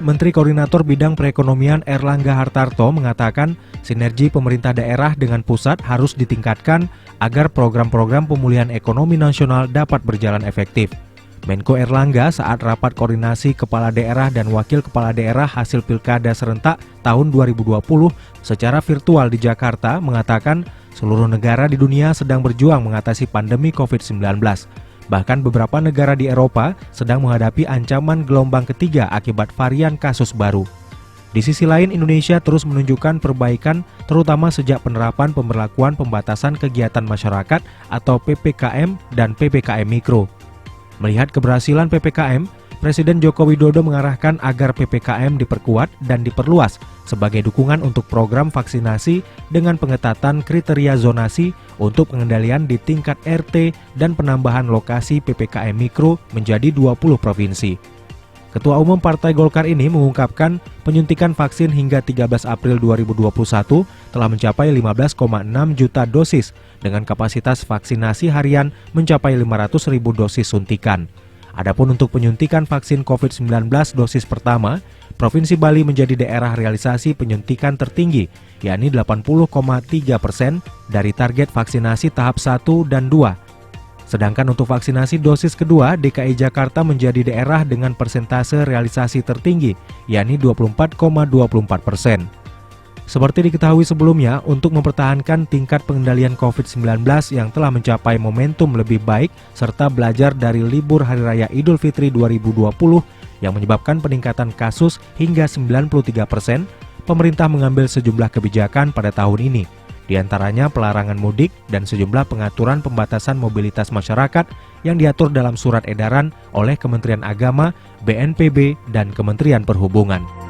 Menteri Koordinator Bidang Perekonomian Erlangga Hartarto mengatakan sinergi pemerintah daerah dengan pusat harus ditingkatkan agar program-program pemulihan ekonomi nasional dapat berjalan efektif. Menko Erlangga saat rapat koordinasi kepala daerah dan wakil kepala daerah hasil Pilkada serentak tahun 2020 secara virtual di Jakarta mengatakan seluruh negara di dunia sedang berjuang mengatasi pandemi COVID-19. Bahkan beberapa negara di Eropa sedang menghadapi ancaman gelombang ketiga akibat varian kasus baru. Di sisi lain, Indonesia terus menunjukkan perbaikan terutama sejak penerapan pemberlakuan pembatasan kegiatan masyarakat atau PPKM dan PPKM Mikro. Melihat keberhasilan PPKM, Presiden Joko Widodo mengarahkan agar PPKM diperkuat dan diperluas sebagai dukungan untuk program vaksinasi dengan pengetatan kriteria zonasi untuk pengendalian di tingkat RT dan penambahan lokasi PPKM Mikro menjadi 20 provinsi. Ketua Umum Partai Golkar ini mengungkapkan penyuntikan vaksin hingga 13 April 2021 telah mencapai 15,6 juta dosis dengan kapasitas vaksinasi harian mencapai 500.000 dosis suntikan. Adapun untuk penyuntikan vaksin COVID-19 dosis pertama, Provinsi Bali menjadi daerah realisasi penyuntikan tertinggi, yakni 80,3% dari target vaksinasi tahap 1 dan 2. Sedangkan untuk vaksinasi dosis kedua, DKI Jakarta menjadi daerah dengan persentase realisasi tertinggi, yakni 24,24%. Seperti diketahui sebelumnya, untuk mempertahankan tingkat pengendalian COVID-19 yang telah mencapai momentum lebih baik serta belajar dari libur Hari Raya Idul Fitri 2020 yang menyebabkan peningkatan kasus hingga 93%, pemerintah mengambil sejumlah kebijakan pada tahun ini. Di antaranya pelarangan mudik dan sejumlah pengaturan pembatasan mobilitas masyarakat yang diatur dalam surat edaran oleh Kementerian Agama, BNPB, dan Kementerian Perhubungan.